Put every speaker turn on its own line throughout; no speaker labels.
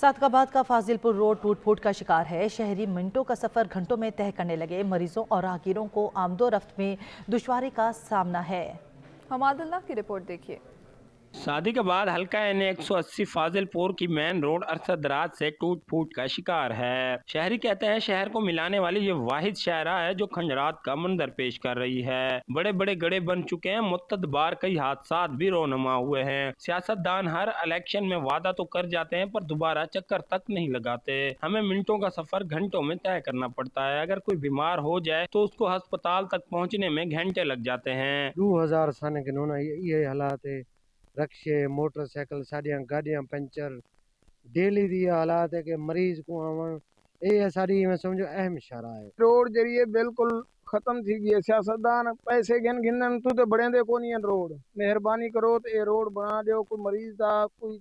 सादकाबाद का फाजिलपुर रोड टूट फूट का शिकार है। शहरी मिनटों का सफर घंटों में तय करने लगे। मरीजों और राहगीरों को आमदोरफ्त में दुश्वारी का सामना है।
हमादुल्लाह की रिपोर्ट देखिए।
शादी के बाद हल्का N180 फाजिलपुर की मेन रोड अरसद रात से टूट फूट का शिकार है। शहरी कहते हैं शहर को मिलाने वाली ये वाहिद शाहरा है जो खंजरात का मंजर पेश कर रही है। बड़े बड़े गड्ढे बन चुके हैं। मुतअद्दिद बार कई हादसात भी रोनुमा हुए हैं। सियासतदान हर इलेक्शन में वादा तो कर जाते हैं पर दोबारा चक्कर तक नहीं लगाते। हमें मिनटों का सफर घंटों में तय करना पड़ता है। अगर कोई बीमार हो जाए तो उसको अस्पताल तक पहुँचने में घंटे लग जाते हैं।
2000 सन के नोना ये हालात है। रक्शे मोटरसाइकिल साड़ियाँ गाड़ियाँ पंचर डेली दी हालात है कि मरीज को आवन ये सारी मैं समझो अहम इशारा है।
रोड जरिए बिल्कुल खत्म थी गई। सियासतदान पैसे गिन गिन तू तो बड़े दे को नहीं रोड मेहरबानी करो तो ये रोड बना दो। कोई मरीज दा कोई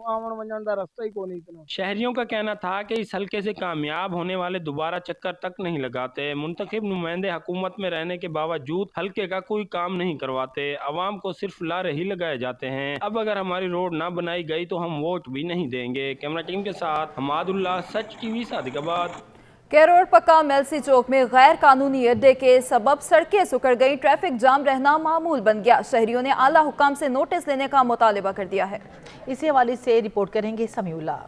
आवन वजन दा रास्ता ही को नहीं इतना।
शहरियों का कहना था कि इस हल्के से कामयाब होने वाले दोबारा चक्कर तक नहीं लगाते। मुंतखब नुमाइंदे हुकूमत में रहने के बावजूद हल्के का कोई काम नहीं करवाते। अवाम को सिर्फ लारे ही लगाए जाते हैं। अब अगर हमारी रोड ना बनाई गई तो हम वोट भी नहीं देंगे। कैमरा टीम के साथ हमादुल्लाह, सच टीवी, सादिकाबाद।
केरोड पक्का मेलसी चौक में गैर कानूनी अड्डे के सबब सड़कें सुकड़ गई। ट्रैफिक जाम रहना मामूल बन गया। शहरियों ने आला हुकाम से नोटिस लेने का मुतालबा कर दिया है।
इसी हवाले से रिपोर्ट करेंगे समीउल्लाह।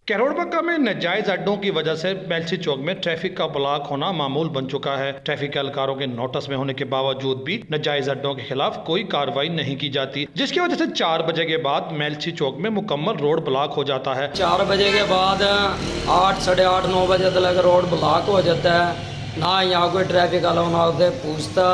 केरोड पक्का में नाजायज अड्डों की वजह से मेलसी चौक में ट्रैफिक का ब्लॉक होना मामूल बन चुका है। ट्रैफिक एहलकारों के नोटिस में होने के बावजूद भी नाजायज अड्डों के खिलाफ कोई कार्रवाई नहीं की जाती, जिसकी वजह से 4 बजे के बाद मेलसी चौक में मुकम्मल रोड ब्लॉक हो जाता है।
4 बजे के बाद 8, साढ़े 8, 9 बजे तक रोड ब्लॉक हो जाता है। ना यहाँ कोई ट्रैफिक वाला ना उसे पूछता,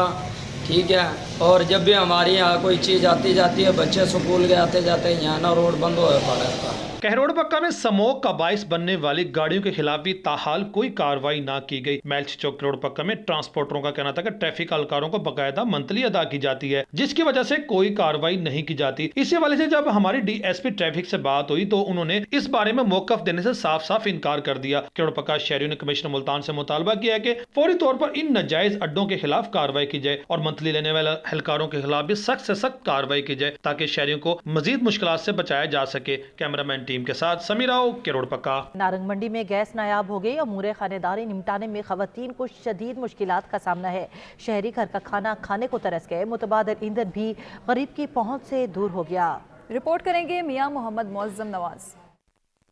ठीक है। और जब भी हमारे यहाँ कोई चीज़ आती जाती है, बच्चे स्कूल के आते जाते हैं, यहाँ ना रोड बंद हो पड़ा था।
केरोड पक्का में स्मोक का बाइस बनने वाली गाड़ियों के खिलाफ भी ताहाल कोई कार्रवाई ना की गई। मेलसी चौक केरोड पक्का में ट्रांसपोर्टरों का कहना था कि ट्रैफिक एहलकारों को बकायदा मंथली अदा की जाती है, जिसकी वजह से कोई कार्रवाई नहीं की जाती। इसी वजह से जब हमारी DSP ट्रैफिक से बात हुई तो उन्होंने इस बारे में मौकफ देने से साफ साफ इनकार कर दिया। केरोड पक्का शहरियों ने कमिश्नर मुल्तान से मुतालबा किया है कि फौरी तौर पर इन नाजायज अड्डों के खिलाफ कार्रवाई की जाए और मंथली लेने वाले एहलकारों के खिलाफ भी सख्त से सख्त कार्रवाई की जाए ताकि शहरियों को मजीद मुश्किलात से बचाया जा सके। कैमरामैन टीम के साथ समीर केरोड पक्का।
नारंग मंडी में गैस नायाब हो गई। अमूरे खानेदारी निपटाने में खवातीन को शदीद मुश्किलात का सामना है। शहरी घर का खाना खाने को तरस गए। मुतबादल ईंधन भी गरीब की पहुंच से दूर हो गया।
रिपोर्ट करेंगे मियां मोहम्मद मुअज्जम नवाज।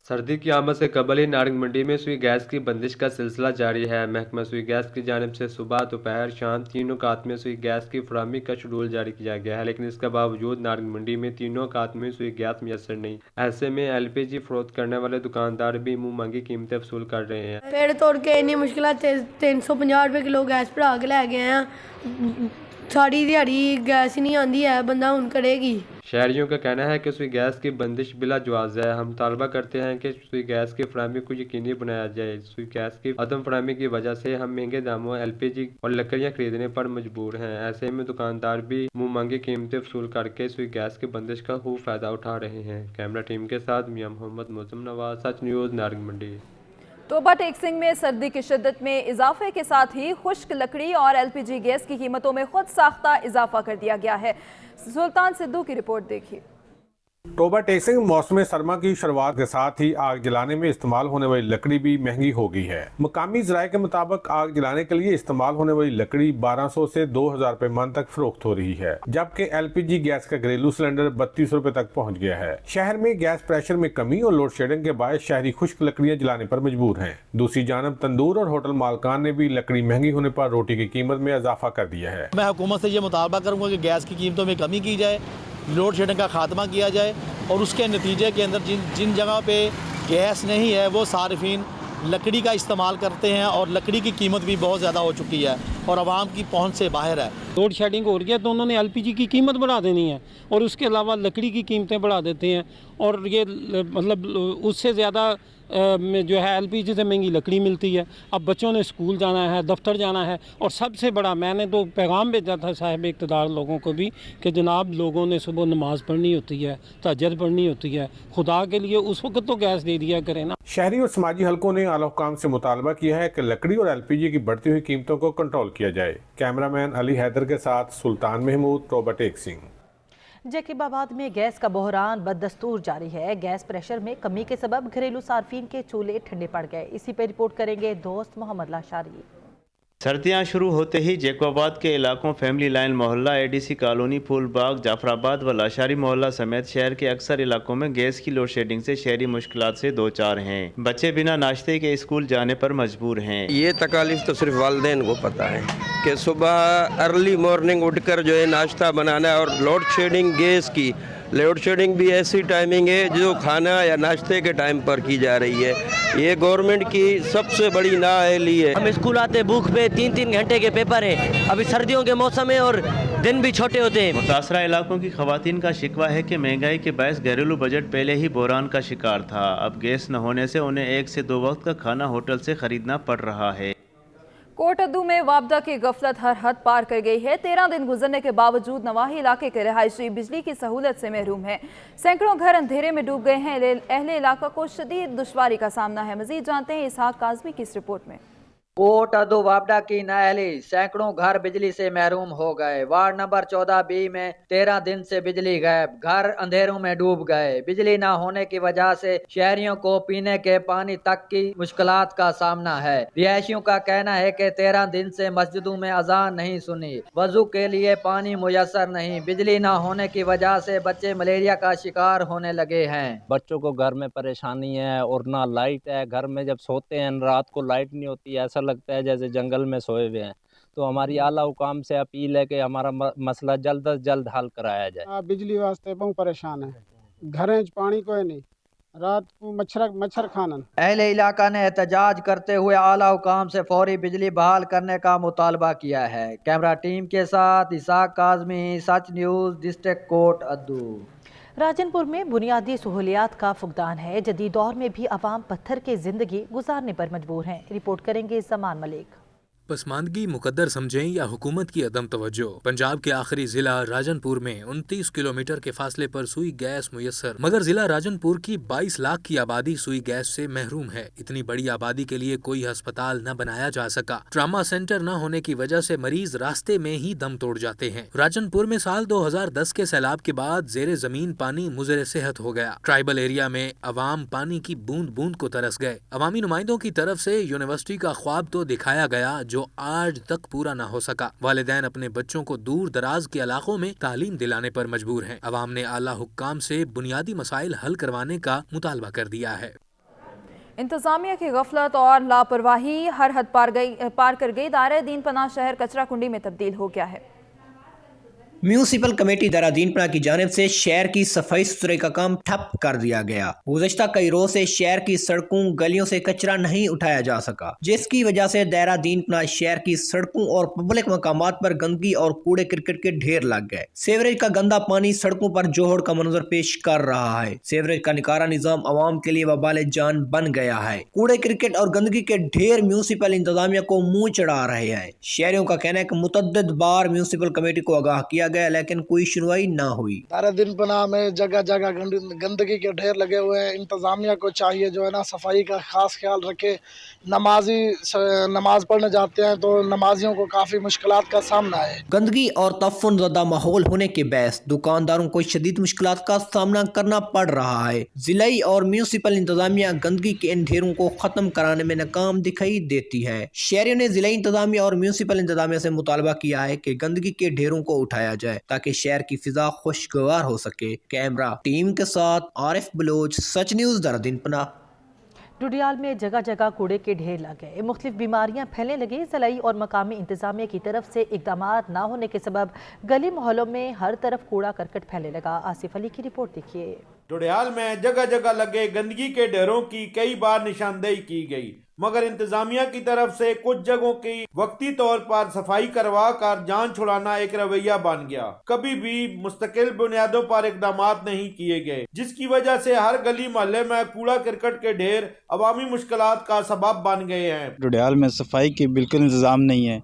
सर्दी की आमद से कबल ही नारंग मंडी में सुई गैस की बंदिश का सिलसिला जारी है। महकमा सुई गैस की जानिब से सुबह, दोपहर, शाम तीनों औकात में सुई गैस की फराहमी का शेड्यूल जारी किया गया है, लेकिन इसके बावजूद नारंग मंडी में तीनों औकात में सुई गैस मैसर नहीं। ऐसे में LPG फरोख्त करने वाले दुकानदार भी मुँह मांगी कीमतें वसूल कर रहे हैं।
पेड़ तोड़ के इन्नी मुश्किल 350 रुपए किलो गैस भरा के लै गए हैं। साड़ी दिहाड़ी गैस ही नहीं आती है, बंदा हुन करेगी।
शहरियों का कहना है कि सुई गैस की बंदिश बिला जवाज़ है। हम तालबा करते हैं कि सुई गैस की फराहमी को यकीनी बनाया जाए। सुई गैस की अदम फराहमी की वजह से हम महंगे दामों LPG और लकड़ियाँ खरीदने पर मजबूर हैं। ऐसे में दुकानदार भी मुँह मांगी कीमतें वसूल करके सुई गैस की बंदिश का खूब फ़ायदा उठा रहे हैं। कैमरा टीम के साथ मियां मोहम्मद मुअज्जम नवाज, सच न्यूज़, नारंग मंडी।
तोबा टेक्सिंग में सर्दी की शिद्दत में इजाफे के साथ ही खुश्क लकड़ी और LPG गैस की कीमतों में खुद साख्ता इजाफा कर दिया गया है। सुल्तान सिद्धू की रिपोर्ट देखिए।
तोबा टेक्सिंग मौसम सरमा की शुरुआत के साथ ही आग जलाने में इस्तेमाल होने वाली लकड़ी भी महंगी हो गई है। मुकामी ज़राए के मुताबिक आग जलाने के लिए इस्तेमाल होने वाली लकड़ी 1200 से 2000 रुपए मन तक फरोख्त हो रही है, जबकि LPG गैस का घरेलू सिलेंडर 32 रुपए तक पहुँच गया है। शहर में गैस प्रेशर में कमी और लोड शेडिंग के बायस शहरी खुश्क लकड़ियाँ जलाने पर मजबूर हैं। दूसरी जानब तंदूर और होटल मालकान ने भी लकड़ी महंगी होने पर रोटी की कीमत में इजाफा कर दिया है।
मैं हुकूमत से ये मुतालबा करूँगा कि गैस की कीमतों में कमी की जाए, लोड शेडिंग का खात्मा किया जाए और उसके नतीजे के अंदर जिन जगह पे गैस नहीं है वो सार्फिन लकड़ी का इस्तेमाल करते हैं और लकड़ी की कीमत भी बहुत ज़्यादा हो चुकी है और आवाम की पहुंच से बाहर है।
लोड शेडिंग हो रही है तो उन्होंने LPG की कीमत बढ़ा देनी है और उसके अलावा लकड़ी की कीमतें बढ़ा देते हैं और ये मतलब उससे ज़्यादा जो है LPG से महंगी लकड़ी मिलती है। अब बच्चों ने स्कूल जाना है, दफ्तर जाना है और सबसे बड़ा मैंने तो पैगाम भेजा था साहिब इक़्तिदार लोगों को भी कि जनाब लोगों ने सुबह नमाज़ पढ़नी होती है, तहज्जुद पढ़नी होती है, खुदा के लिए उस वक्त तो गैस दे दिया करें ना।
शहरी और समाजी हलकों ने आला हुकाम से मुतालबा किया है कि लकड़ी और LPG की बढ़ती हुई कीमतों को कंट्रोल किया जाए। कैमरामैन अली हैदर के साथ सुल्तान महमूद, तोबा टेक्सिंग।
जकीबाबाद में गैस का बहरान बदस्तूर जारी है। गैस प्रेशर में कमी के सबब घरेलू सार्फिन के चूल्हे ठंडे पड़ गए। इसी पे रिपोर्ट करेंगे दोस्त मोहम्मद लाशारी।
सर्दियां शुरू होते ही जैकोबाद के इलाकों फैमिली लाइन मोहल्ला, एडीसी कॉलोनी, फूलबाग, जाफराबाद व लाशारी मोहल्ला समेत शहर के अक्सर इलाकों में गैस की लोड शेडिंग से शहरी मुश्किलात से दो चार हैं। बच्चे बिना नाश्ते के स्कूल जाने पर मजबूर हैं।
ये तकालीफ तो सिर्फ वालिदैन को पता है कि सुबह अर्ली मॉर्निंग उठकर जो है नाश्ता बनाना है, और लोड शेडिंग गैस की लोड शेडिंग भी ऐसी टाइमिंग है जो खाना या नाश्ते के टाइम पर की जा रही है। ये गवर्नमेंट की सबसे बड़ी नाअहली है।
हम स्कूल आते भूख पे 3-3 घंटे के पेपर है। अभी सर्दियों के मौसम है और दिन भी छोटे होते हैं।
मुतासरा इलाकों की खवातीन का शिकवा है कि महंगाई के बायस घरेलू बजट पहले ही बहरान का शिकार था। अब गैस न होने से उन्हें 1 से 2 वक्त का खाना होटल से खरीदना पड़ रहा है।
कोटअद्दू में वापदा की गफलत हर हद पार कर गई है। 13 दिन गुजरने के बावजूद नवाही इलाके के रहायशी बिजली की सहूलत से महरूम हैं। सैकड़ों घर अंधेरे में डूब गए हैं। अहले इलाका को शदीद दुश्वारी का सामना है। मजीद जानते हैं इसहाक काज़मी की इस रिपोर्ट में।
कोटअद्दू वापडा की नाअहली, सैकड़ों घर बिजली से महरूम हो गए। वार्ड नंबर 14B में 13 दिन से बिजली गायब, घर अंधेरों में डूब गए। बिजली ना होने की वजह से शहरियों को पीने के पानी तक की मुश्किलात का सामना है। रिहायशियों का कहना है कि 13 दिन से मस्जिदों में अजान नहीं सुनी, वजू के लिए पानी मुयस्सर नहीं। बिजली ना होने की वजह से बच्चे मलेरिया का शिकार होने लगे हैं।
बच्चों को घर में परेशानी है और ना लाइट है। घर में जब सोते हैं रात को लाइट नहीं होती है, ऐसा लगता है जैसे जंगल में सोए हुए हैं। तो हमारी आला हुकाम से अपील है कि हमारा मसला जल्द से जल्द हल कराया जाए।
बिजली वास्ते बहुत परेशान है। घरें पानी कोई नहीं, रात को मच्छर खानन।
अहले इलाका ने एहतजाज करते हुए आला हुकाम से फौरी बिजली बहाल करने का मुतालबा किया है। कैमरा टीम के साथ इसहाक काज़मी, सच न्यूज़, डिस्ट्रिक्ट कोटअद्दू।
राजनपुर में बुनियादी सहूलियात का फुकदान है। जदीद दौर में भी अवाम पत्थर की जिंदगी गुजारने पर मजबूर हैं। रिपोर्ट करेंगे जमान मलिक।
पसमानदगी मुकद्दर समझें या हुकूमत की अदम तवज्जो, पंजाब के आखिरी जिला राजनपुर में 29 किलोमीटर के फासले पर सुई गैस मुयस्सर, मगर जिला राजनपुर की 22 लाख की आबादी सुई गैस से महरूम है। इतनी बड़ी आबादी के लिए कोई अस्पताल न बनाया जा सका। ट्रामा सेंटर न होने की वजह से मरीज रास्ते में ही दम तोड़ जाते हैं। राजनपुर में साल 2010 के सैलाब के बाद जेरे जमीन पानी मुजरे सेहत हो गया। ट्राइबल एरिया में अवाम पानी की बूंद बूंद को तरस गए। अवामी नुमाइंदों की तरफ से यूनिवर्सिटी का ख्वाब तो दिखाया गया जो आज तक पूरा न हो सका। वालिदैन अपने बच्चों को दूर दराज के इलाकों में तालीम दिलाने पर मजबूर हैं। अवाम ने आला हुक्काम से बुनियादी मसाइल हल करवाने का मुतालबा कर दिया है।
इंतजामिया की गफलत और लापरवाही हर हद पार कर गई। दायरे दीन पनाह शहर कचरा कुंडी में तब्दील हो गया है।
म्यूनिसिपल कमेटी दायरा दीनपना की जानिब से शहर की सफाई सुथराई का काम ठप कर दिया गया। गुज़श्ता कई रोज से शहर की सड़कों गलियों से कचरा नहीं उठाया जा सका, जिसकी वजह से दायरा दीनपना शहर की सड़कों और पब्लिक मकामात पर गंदगी और कूड़े क्रिकेट के ढेर लग गए। सीवरेज का गंदा पानी सड़कों पर जोहड़ का मंजर पेश कर रहा है। सीवरेज का निकारा निजाम आवाम के लिए वबाल जान बन गया है। कूड़े क्रिकेट और गंदगी के ढेर म्यूनिसिपल इंतजामिया को मुंह चढ़ा रहे हैं। शहरियों का कहना है कि मुतअद्दिद बार म्यूनिसिपल कमेटी को आगाह किया गया, लेकिन कोई सुनवाई ना हुई।
दायरा दीनपना में जगह जगह गंदगी के ढेर लगे हुए हैं। इंतजामिया को चाहिए जो है ना सफाई का खास ख्याल रखे। नमाज पढ़ने जाते हैं तो नमाजियों को काफी मुश्किलात का सामना है।
गंदगी और तफन ज़दा माहौल होने के बायस दुकानदारों को शदीद मुश्किलात का सामना करना पड़ रहा है। जिलाई और म्यूनिसिपल इंतजामिया गंदगी के इन ढेरों को खत्म कराने में नाकाम दिखाई देती है। शहरियों ने जिलाई इंतजामिया और म्यूनिसिपल इंतजामिया से मुतालबा किया है कि गंदगी के ढेरों को उठाया जाए ताकि शहर की फिजा खुशगवार हो सके। कैमरा टीम के साथ आरिफ बलोच, सच न्यूज़ दायरा दीनपना।
डुडियाल में जगह जगह कूड़े के ढेर लग गए। मुख्तलिफ बीमारियां फैलने लगी। ज़िलाई और मकामी इंतजामिया की तरफ से इकदामात ना होने के सबब गली मोहल्लों में हर तरफ कूड़ा करकट फैलने लगा। आसिफ अली की रिपोर्ट देखिए।
डुडियाल में जगह जगह लगे गंदगी के ढेरों की कई बार निशानदेही की गई, मगर इंतजामिया की तरफ से कुछ जगहों की वक्ती तौर पर सफाई करवा कर जान छुड़ाना एक रवैया बन गया। कभी भी मुस्तकिल बुनियादों पर इकदामात नहीं किए गए, जिसकी वजह से हर गली मोहल्ले में कूड़ा करकट के ढेर अवामी मुश्किलात का सबब बन गए हैं।
डुडियाल में सफाई की बिल्कुल इंतजाम नहीं है।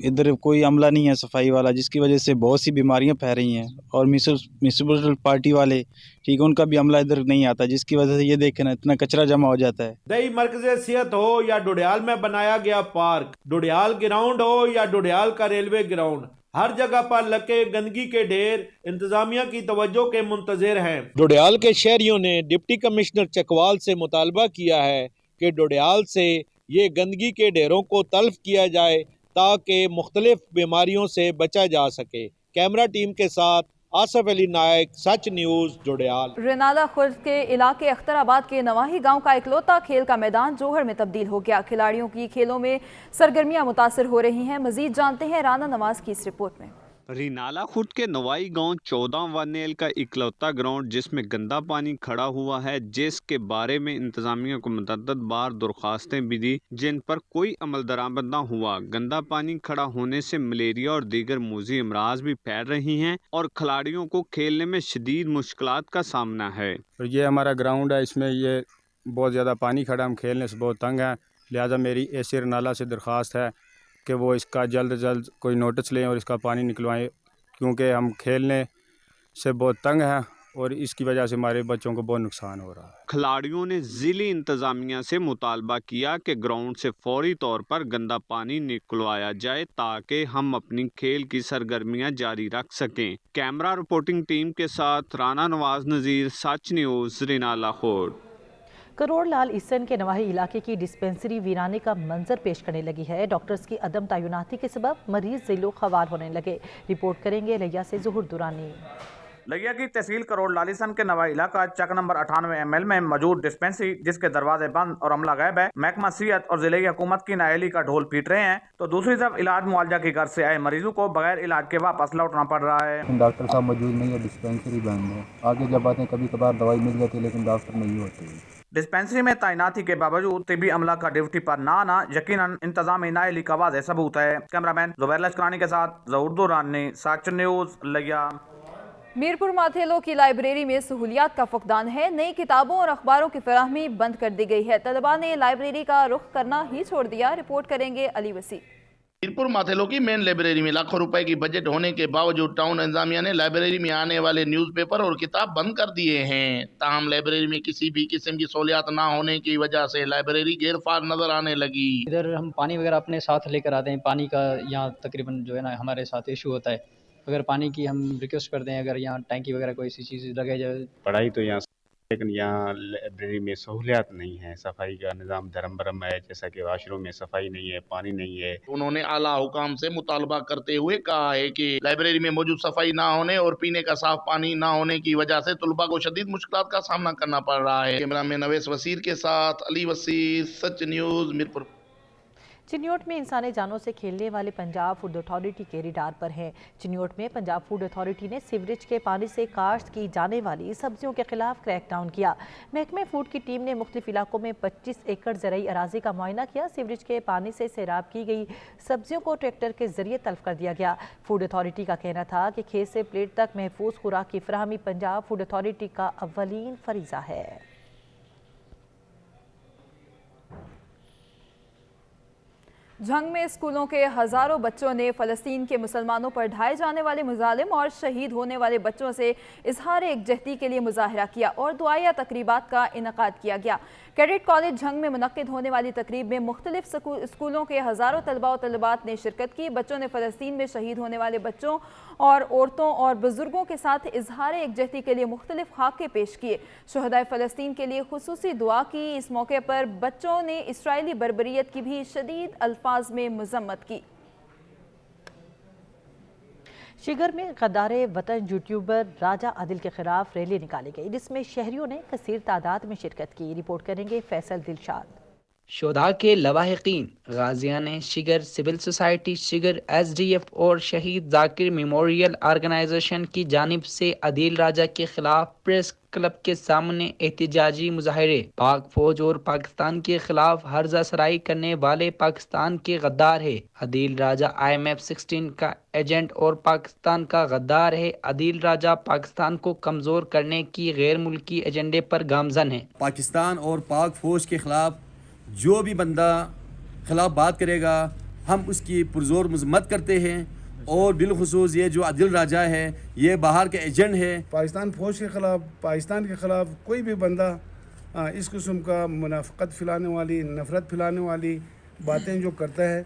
इधर कोई अमला नहीं है सफाई वाला, जिसकी वजह से बहुत सी बीमारियां फैल रही हैं। और म्यूनिसिपल पार्टी वाले ठीक है, उनका भी अमला इधर नहीं आता, जिसकी वजह से ये देखें ना इतना कचरा जमा हो जाता है।
दही मरकज़े सेहत हो या डुडियाल में बनाया गया पार्क, डुडियाल ग्राउंड हो या डुडियाल का रेलवे ग्राउंड, हर जगह पर लगे गंदगी के ढेर इंतजामिया की तवज्जो के मुंतजिर हैं।
डोडियाल के शहरियों ने डिप्टी कमिश्नर चकवाल से मुतालबा किया है कि डोडियाल से ये गंदगी के ढेरों को तल्फ किया जाए ताकि मुख्तलिफ बीमारियों से बचा जा सके। कैमरा टीम के साथ आसफ अली नायक, सच न्यूज़, डोडियाल।
रेनाला खुर्द के इलाके अख्तराबाद के नवाही गांव का इकलौता खेल का मैदान जोहर में तब्दील हो गया। खिलाड़ियों की खेलों में सरगर्मियां मुतासर हो रही हैं। मजीद जानते हैं राना नवाज की इस रिपोर्ट में।
रिनाला खुर्द के नवाई गांव 14 वनेल का इकलौता ग्राउंड जिसमें गंदा पानी खड़ा हुआ है, जिसके बारे में इंतजामिया को मुतअद्दिद बार दरख्वास्तें भी दी, जिन पर कोई अमल दरामद न हुआ। गंदा पानी खड़ा होने से मलेरिया और दीगर मूजी अमराज भी फैल रही हैं और खिलाड़ियों को खेलने में शदीद मुश्किलात का सामना है।
ये हमारा ग्राउंड है, इसमें ये बहुत ज़्यादा पानी खड़ा, हम खेलने से बहुत तंग हैं। लिहाजा मेरी एसी रिनाला से दरख्वास्त है कि वो इसका जल्द से जल्द कोई नोटिस लें और इसका पानी निकलवाएं, क्योंकि हम खेलने से बहुत तंग हैं और इसकी वजह से हमारे बच्चों को बहुत नुकसान हो रहा है।
खिलाड़ियों ने ज़िली इंतज़ामिया से मुतालबा किया कि ग्राउंड से फौरी तौर पर गंदा पानी निकलवाया जाए ताकि हम अपनी खेल की सरगर्मियां जारी रख सकें। कैमरा रिपोर्टिंग टीम के साथ राना नवाज नज़ीर, सच न्यूज़, रिनाला खुर्द।
करोड़ लाल ईसन के नवाही इलाके की डिस्पेंसरी वीराने का मंजर पेश करने लगी है। डॉक्टर्स की अदम तैनाती के सबब मरीज जिलो खवार होने लगे। रिपोर्ट करेंगे लैया से ज़ुहूर दुरानी।
लैया की तहसील करोड़ लालिसन के नवाही इलाका चक नंबर 98 ML में मौजूद डिस्पेंसरी जिसके दरवाजे बंद और अमला गायब है, महकमा सेहत और जिले हुकूमत की नाअहली का ढोल पीट रहे हैं, तो दूसरी तरफ इलाज मुआवजा की गर्ज से आए मरीजों को बगैर इलाज के वापस लौटना पड़ रहा है।
डॉक्टर साहब मौजूद नहीं है, डिस्पेंसरी बंद है। आगे जब आते हैं कभी कभार दवाई मिल जाती है लेकिन डॉक्टर नहीं होते।
डिस्पेंसरी में तैनाती के बावजूद तिबी अमला का ड्यूटी पर ना आना यकीनन इंतजामी नाअहली का वाज़ेह सबूत है। कैमरामैन जुबैर लश्करानी के साथ ज़हूर दुरानी, सच न्यूज़, लैया।
मीरपुर माथेलो की लाइब्रेरी में सहूलियात का फुकदान है। नई किताबों और अखबारों की फराहमी बंद कर दी गई है। तलबा ने लाइब्रेरी का रुख करना ही छोड़ दिया। रिपोर्ट करेंगे अली वसी।
मीरपुर माथेलो की मेन लाइब्रेरी में लाखों रुपए की बजट होने के बावजूद टाउन इंतजामिया ने लाइब्रेरी में आने वाले न्यूज़पेपर और किताब बंद कर दिए हैं। ताहम लाइब्रेरी में किसी भी किस्म की सहूलियात ना होने की वजह से लाइब्रेरी गैरफार नजर आने लगी।
इधर हम पानी वगैरह अपने साथ लेकर आते हैं। पानी का यहाँ तकरीबन जो है ना हमारे साथ इशू होता है। अगर पानी की हम रिक्वेस्ट करते हैं, अगर यहाँ टैंकी वगैरह कोई ऐसी चीज़ लगे जाए।
पढ़ाई तो यहाँ, लेकिन यहाँ लाइब्रेरी में सहूलियात नहीं है। सफाई का निज़ाम धर्म भरम है, जैसा कि वाशरूम में सफाई नहीं है, पानी नहीं है।
उन्होंने आला हुकाम से मुतालबा करते हुए कहा है कि लाइब्रेरी में मौजूद सफाई ना होने और पीने का साफ पानी ना होने की वजह से तलबा को शदीद मुश्किलात का सामना करना पड़ रहा है। कैमरामैन अवैस वसीर के साथ अली वसीर, सच न्यूज़, मीरपुर।
चिन्योट में इंसानी जानों से खेलने वाले पंजाब फूड अथॉरिटी के रिडार पर हैं। चिन्योट में पंजाब फूड अथॉरिटी ने सीवरेज के पानी से काश्त की जाने वाली सब्जियों के खिलाफ क्रैकडाउन किया। महकमे फूड की टीम ने मुख्तलिफ इलाकों में 25 एकड़ ज़रई अराजी का मुआयना किया। सीवरेज के पानी से सैराब की गई सब्जियों को ट्रैक्टर के जरिए तल्फ कर दिया गया। फूड अथॉरिटी का कहना था कि खेत से प्लेट तक महफूज खुराक की फराहमी पंजाब फूड अथॉरिटी का अव्वलीन फरीज़ा है।
जंग में स्कूलों के हज़ारों बच्चों ने फ़लस्तीन के मुसलमानों पर ढाए जाने वाले मुजालिम और शहीद होने वाले बच्चों से इजहार एकजहती के लिए मुजाहरा किया और दुआया तकरीबात का इनकाद किया गया। कैडेट कॉलेज जंग में मुनक्किद होने वाली तकरीब में मुख्तलिफ स्कूलों के हज़ारों तलबा और तलबात ने शिरकत की। बच्चों ने फ़लस्तीन में शहीद होने वाले बच्चों और औरतों और बुजुर्गों के साथ इजहार एकजहती के लिए मुख्तलिफ खाके पेश किए। शुहदाए फ़लस्तीन के लिए खुसूसी दुआ की। इस मौके पर बच्चों ने इसराइली बर्बरियत की भी शदीद अल्फाज में मजम्मत की।
शिगर में गद्दारे वतन यूट्यूबर राजा आदिल के खिलाफ रैली निकाली गई, जिसमें शहरियों ने कसीर तादाद में शिरकत की। रिपोर्ट करेंगे फैसल दिलशाद।
शोधा के लवाहिकीन गाजियान Shigar, civil society Shigar, SDF और शहीद जाकिर मेमोरियल ऑर्गेनाइजेशन की जानिब से आदिल राजा के खिलाफ प्रेस क्लब के सामने एहतजाजी मुजाहरे। पाक फौज और पाकिस्तान के खिलाफ हर्जा सराई करने वाले पाकिस्तान के गद्दार है। आदिल राजा IMF 16 का एजेंट और पाकिस्तान का गद्दार है। आदिल राजा पाकिस्तान को कमज़ोर करने की गैर मुल्की एजेंडे पर गामजन है।
पाकिस्तान और पाक फौज के खिलाफ जो भी बंदा खिलाफ बात करेगा हम उसकी पुरजोर मजम्मत करते हैं, और बिलखुसूस ये जो आदिल राजा है ये बाहर के एजेंट है।
पाकिस्तान फौज के खिलाफ, पाकिस्तान के खिलाफ कोई भी बंदा इस किस्म का मुनाफिकत फैलाने वाली, नफरत फैलाने वाली बातें जो करता है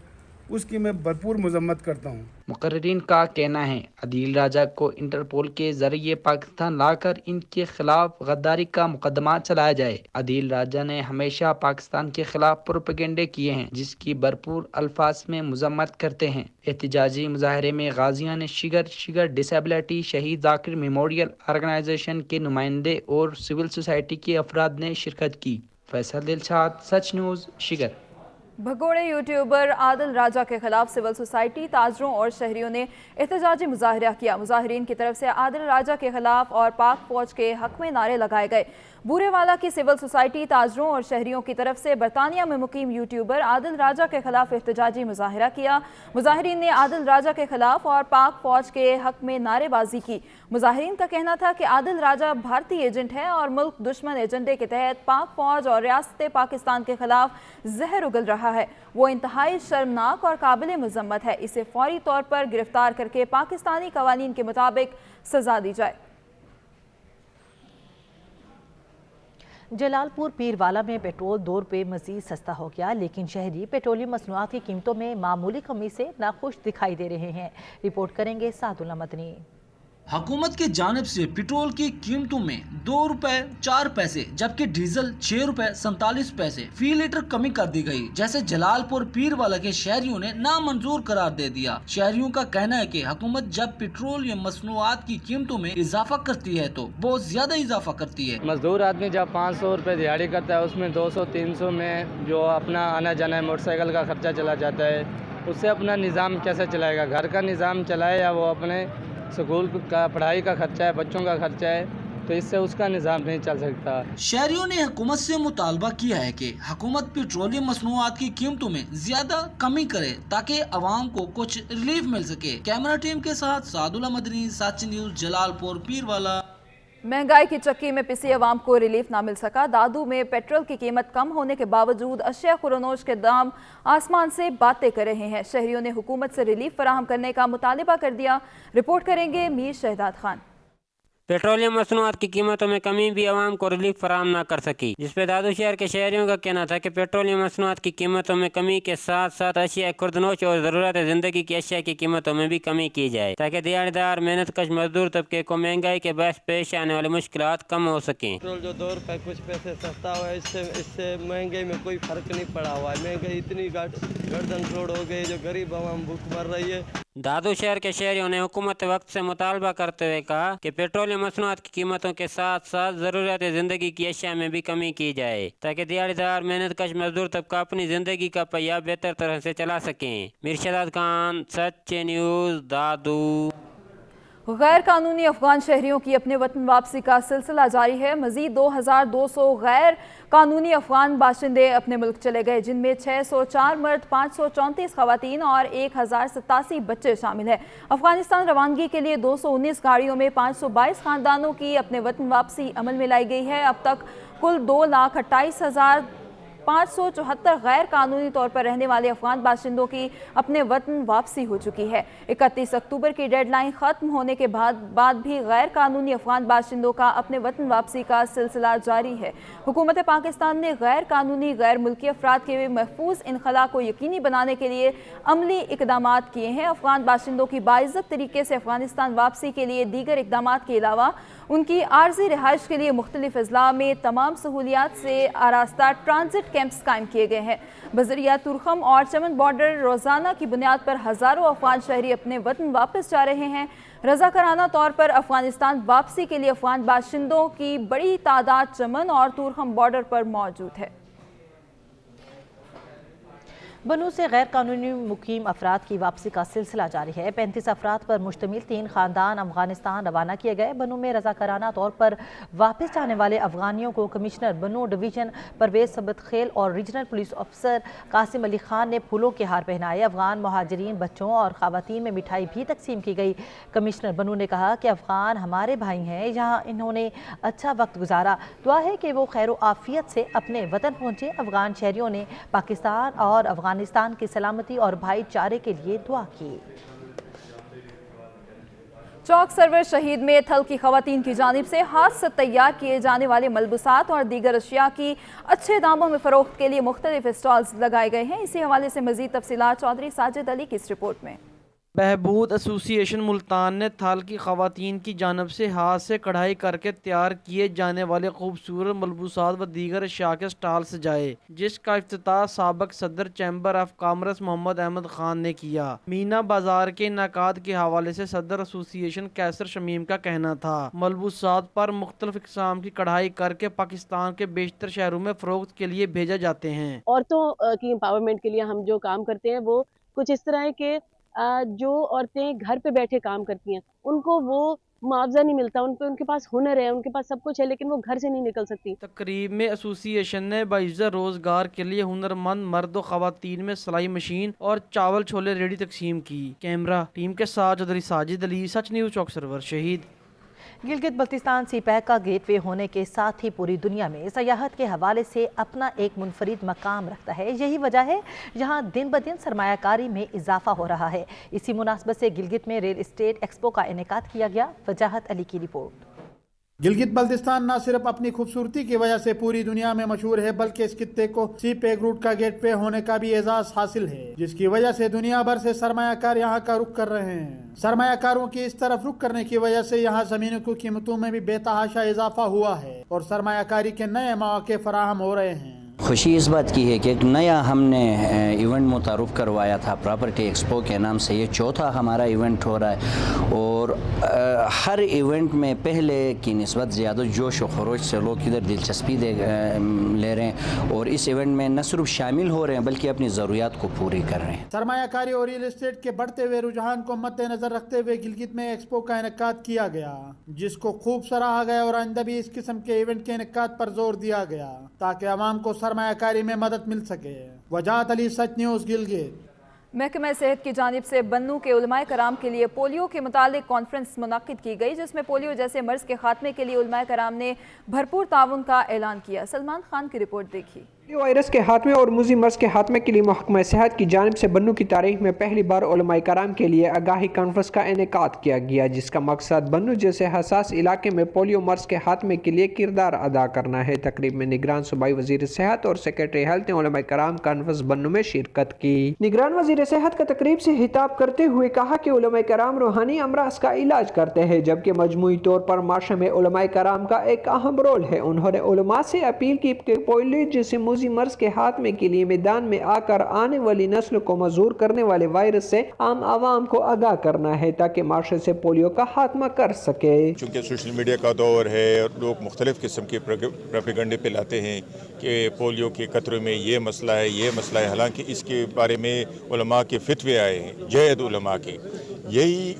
उसकी मैं भरपूर मजम्मत करता हूँ।
मुकर्रिरीन का कहना है अदील राजा को इंटरपोल के जरिए पाकिस्तान लाकर इनके खिलाफ गद्दारी का मुकदमा चलाया जाए। अदील राजा ने हमेशा पाकिस्तान के खिलाफ प्रोपेगेंडे किए हैं जिसकी भरपूर अल्फाज में मजम्मत करते हैं। एहतजाजी मुजाहरे में गाजियान शिगर डिसेबिलिटी शहीद जाकिर मेमोरियल ऑर्गेनाइजेशन के नुमाइंदे और सिविल सोसाइटी के अफराद ने शिरकत की। फैसल दिलशाद, सच न्यूज़, शिगर।
भगोड़े यूट्यूबर आदिल राजा के खिलाफ सिविल सोसाइटी, ताजरों और शहरियों ने एहतजाजी मुजाहरा किया। मुजाहिरीन की तरफ से आदिल राजा के खिलाफ और पाक फौज के हक में नारे लगाए गए। बूरेवाला की सिविल सोसाइटी, ताजरों और शहरियों की तरफ से बरतानिया में मुकीम यूट्यूबर आदिल राजा के खिलाफ एहतजाजी मुजाहरा किया। मुजाहिरीन ने आदिल राजा के खिलाफ और पाक फौज के हक में नारेबाजी की। मुजाहिरीन का कहना था कि आदिल राजा भारतीय एजेंट है और मुल्क दुश्मन एजेंडे के तहत पाक फौज और रियासत पाकिस्तान के खिलाफ जहर उगल रहा है। वो इंतहाई शर्मनाक और काबिल मजम्मत है। इसे फौरी तौर पर गिरफ्तार करके पाकिस्तानी कवानीन के मुताबिक सजा दी जाए।
जलालपुर पीरवाला में पेट्रोल 2 रुपये मजीद सस्ता हो गया, लेकिन शहरी पेट्रोलियम मसनूआत की कीमतों में मामूली कमी से नाखुश दिखाई दे रहे हैं। रिपोर्ट करेंगे सादुल्ला मदनी।
हुकूमत की जानिब से पेट्रोल की कीमतों में 2 रुपए 4 पैसे जबकि डीजल 6 रुपए 47 पैसे फी लीटर कमी कर दी गई, जैसे जलालपुर पीरवाला के शहरियों ने नामंजूर करार दे दिया। शहरियों का कहना है कि हुकूमत जब पेट्रोल या मसनूआत की कीमतों में इजाफा करती है तो बहुत ज्यादा इजाफा करती है।
मजदूर आदमी जब 500 रुपए दिहाड़ी करता है उसमें 200-300 में जो अपना आना जाना है मोटरसाइकिल का खर्चा चला जाता है, उससे अपना निज़ाम कैसे चलाएगा? घर का निज़ाम चलाए या वो अपने स्कूल का पढ़ाई का खर्चा है, बच्चों का खर्चा है, तो इससे उसका निज़ाम नहीं चल सकता।
शहरियों ने हुकूमत से मुतालबा किया है कि हुकूमत पेट्रोलियम मसनूआत की कीमतों में ज्यादा कमी करे ताकि अवाम को कुछ रिलीफ मिल सके। कैमरा टीम के साथ सादुल्ला मदनी, सच न्यूज़, जलालपुर पीरवाला।
महंगाई की चक्की में पिसी अवाम को रिलीफ ना मिल सका। दादू में पेट्रोल की कीमत कम होने के बावजूद अशिया खुरनोश के दाम आसमान से बातें कर रहे हैं। शहरियों ने हुकूमत से रिलीफ फराहम करने का मुतालिबा कर दिया। रिपोर्ट करेंगे मीर शहदाद खान।
पेट्रोलियम मसनूआत की कीमतों में कमी भी आवाम को रिलीफ फराहम न कर सकी, जिस पे दादू शहर के शहरियों का कहना था कि पेट्रोलियम मसनूआत की कीमतों में कमी के साथ साथ अशिया खुर्दनोश और ज़रूरत ज़िंदगी की अशिया की कीमतों में भी कमी की जाए ताकि दिहाड़ीदार मेहनत कश मजदूर तबके को महंगाई के बायस पेश आने वाली मुश्किलात कम हो सकें।
पेट्रोल जो 2 रुपये कुछ पैसे सस्ता हुआ है, इससे महंगाई में कोई फर्क नहीं पड़ा हुआ है। महंगाई इतनी गर्दन तोड़ हो गई जो गरीब आवाम भूख मर रही है।
दादू शहर के शहरियों ने हुकूमत वक्त से मुतालबा करते हुए कहा कि पेट्रोलियम मसनूआत की कीमतों के साथ साथ ज़रूरत ज़िंदगी की अशिया में भी कमी की जाए ताकि दिहाड़ीदार मेहनत कश मजदूर तबका अपनी ज़िंदगी का पहिया बेहतर तरह से चला सकें। मीर शहदाद खान, सच्चे न्यूज़, दादू।
गैर कानूनी अफगान शहरियों की अपने वतन वापसी का सिलसिला जारी है। मजीद 2200 गैर कानूनी अफगान बाशिंदे अपने मुल्क चले गए, जिनमें 604 मर्द, 534 खवातीन और 1087 बच्चे शामिल हैं। अफगानिस्तान रवानगी के लिए 219 गाड़ियों में 522 खानदानों की अपने वतन वापसी अमल में लाई गई है। अब तक कुल 2,28,574 गैर कानूनी तौर पर रहने वाले अफगान बाशिंदों की अपने वतन वापसी हो चुकी है। 31 अक्टूबर की डेडलाइन ख़त्म होने के बाद भी गैर कानूनी अफगान बाशिंदों का अपने वतन वापसी का सिलसिला जारी है। हुकूमत पाकिस्तान ने गैर कानूनी गैर मुल्की अफराद के महफूज इनखला को यकीनी बनाने के लिए अमली इकदामात किए हैं। अफगान बाशिंदों की बाइज्जत तरीके से अफगानिस्तान वापसी के लिए दीगर इकदामात के अलावा उनकी आर्जी रिहाइश के लिए मुख्तलिफ अजला में तमाम सहूलियात से आरास्ता ट्रांजिट कैंप्स कायम किए गए हैं। बजरिया तुरखम और चमन बॉर्डर रोज़ाना की बुनियाद पर हज़ारों अफगान शहरी अपने वतन वापस जा रहे हैं। रज़ाकाराना तौर पर अफगानिस्तान वापसी के लिए अफगान बाशिंदों की बड़ी तादाद चमन और तुरखम बॉर्डर पर मौजूद है।
बनू से गैर कानूनी मुकीम अफराद की वापसी का सिलसिला जारी है। 35 अफराद पर मुश्तमिल 3 खानदान अफगानिस्तान रवाना किए गए। बनू में रज़ाकाराना तौर पर वापस जाने वाले अफगानियों को कमिश्नर बनू डिवीज़न परवेज सबत खेल और रीजनल पुलिस अफसर कासिम अली खान ने फूलों के हार पहनाए। अफगान महाजरीन, बच्चों और खवातीन में मिठाई भी तकसीम की गई। कमिश्नर बनू ने कहा कि अफगान हमारे भाई हैं, जहाँ इन्होंने अच्छा वक्त गुजारा। दुआ है कि वो खैर आफियत से अपने वतन पहुँचे। अफगान शहरियों ने पाकिस्तान और अफगानिस्तान की सलामती और भाईचारे के लिए दुआ की।
चौक सरवर शहीद में थल की खवातीन की जानिब से हाथ से तैयार किए जाने वाले मलबूसात और दीगर अशिया की अच्छे दामों में फ़रोख्त के लिए मुख्तलिफ स्टॉल्स लगाए गए हैं। इसी हवाले से मज़ीद तफसीलात चौधरी साजिद अली की इस रिपोर्ट में।
बहबूद एसोसिएशन मुल्तान ने थल की खवातीन की जानब से हाथ से कढ़ाई करके तैयार किए जाने वाले खूबसूरत मलबूसात व दीगर अशिया के स्टॉल सजाए, जिसका इफ्तिताह साबिक सदर chamber of commerce Mohammad Ahmad Khan ने किया। मीना बाजार के इनकाद के हवाले से सदर एसोसिएशन कैसर शमीम का कहना था, मलबूसात पर मुख्तलिफ इक़साम की कढ़ाई करके पाकिस्तान के बेशतर शहरों में फ़रोख्त के लिए भेजे जाते हैं।
औरतों की एम्पावरमेंट के लिए हम जो काम करते हैं वो कुछ इस तरह है कि जो औरतें घर पे बैठे काम करती हैं उनको वो मुआवजा नहीं मिलता, उनके पास हुनर है, उनके पास सब कुछ है, लेकिन वो घर से नहीं निकल सकती।
तकरीब में एसोसिएशन ने बाइज़्ज़त रोजगार के लिए हुनरमंद मर्द व खवातीन में सिलाई मशीन और चावल छोले रेडी तकसीम की। कैमरा टीम के साथ चौधरी साजिद अली, सच न्यूज़, चौक सरवर शहीद।
गिलगित बल्तिस्तान सीपैक का गेटवे होने के साथ ही पूरी दुनिया में सयाहत के हवाले से अपना एक मुनफरिद मकाम रखता है। यही वजह है जहां दिन ब दिन सरमायाकारी में इजाफा हो रहा है। इसी मुनासबत से गिलगित में रियल एस्टेट एक्सपो का इनेकाद किया गया। वजाहत अली की रिपोर्ट।
गिलगित बल्तिस्तान न सिर्फ अपनी खूबसूरती की वजह से पूरी दुनिया में मशहूर है, बल्कि इस खित्ते को सीपैक रूट का गेटवे होने का भी एजाज हासिल है, जिसकी वजह से दुनिया भर से सरमायाकार यहाँ का रुख कर रहे हैं। सरमायाकारों की इस तरफ रुख करने की वजह से यहाँ जमीनों की कीमतों में भी बेतहाशा इजाफा हुआ है और सरमायाकारी के नए मौके फराहम हो रहे हैं।
खुशी इस बात की है कि एक नया हमने इवेंट मुतारुफ करवाया था प्रॉपर्टी एक्सपो के नाम से। ये चौथा हमारा इवेंट हो रहा है और हर इवेंट में पहले की निस्बत ज़्यादा जोश व खरोश से लोग इधर दिलचस्पी ले रहे हैं और इस इवेंट में न सिर्फ शामिल हो रहे हैं बल्कि अपनी ज़रूरियात को पूरी कर रहे हैं।
सरमायाकारी और रियल एस्टेट के बढ़ते हुए रुझान को मद्देनजर रखते हुए गिलगित में एक्सपो का इनेकाद किया गया, जिसको खूब सराहा गया और आइंदा भी इस किस्म के इवेंट के इनेकाद पर जोर दिया गया ताकि आवाम को सरमायाकारी में मदद मिल सके। वजाहत अली, सच न्यूज़, गिलगित।
महकमा सेहत की जानिब से बन्नू के उलमाए कराम के लिए पोलियो के मुतालिक कॉन्फ्रेंस मुनक्किद की गई, जिसमें पोलियो जैसे मर्ज के खात्मे के लिए उलमाए कराम ने भरपूर ताउन का ऐलान किया। सलमान खान की रिपोर्ट देखी।
पोलियो वायरस के खात्मे और मुज़ी मर्ज के खात्मे के लिए महकमा सेहत की जानिब से बन्नू की तारीख में पहली बार उलमाए कराम के लिए आगाही कॉन्फ्रेंस का इनेकाद किया गया, जिसका मकसद बन्नू जैसे हसास इलाके में पोलियो मर्ज के खात्मे के लिए किरदार अदा करना है। तकरीब में निगरान सूबाई वजीर सेहत और सेक्रेटरी हेल्थ ने उलमाए कराम कॉन्फ्रेंस बन्नू में शिरकत की। निगरान वजीर सेहत का तकरीब से खिताब करते हुए कहा कि उलमाए कराम रूहानी अमराज का इलाज करते हैं, जबकि मजमूई तौर पर माशरे में उलमाए कराम का एक अहम रोल है। उन्होंने उलमा से अपील की कि पोलियो जैसे मुज़ी मर्ज के खात्मे के लिए मैदान में आकर आने वाली नस्ल को मजबूर करने वाले वायरस से आम आवाम को आगाह करना है ताकि माशरे से पोलियो का खात्मा कर सके।
चूँकि सोशल मीडिया का दौर है और लोग मुख्तलिफ किस्म के प्रोपेगेंडे फैलाते हैं कि पोलियो के कतरे में ये मसला है, ये मसला है, हालांकि इसके बारे में उलमा के फितवे आए हैं, जयद उलमा के। यही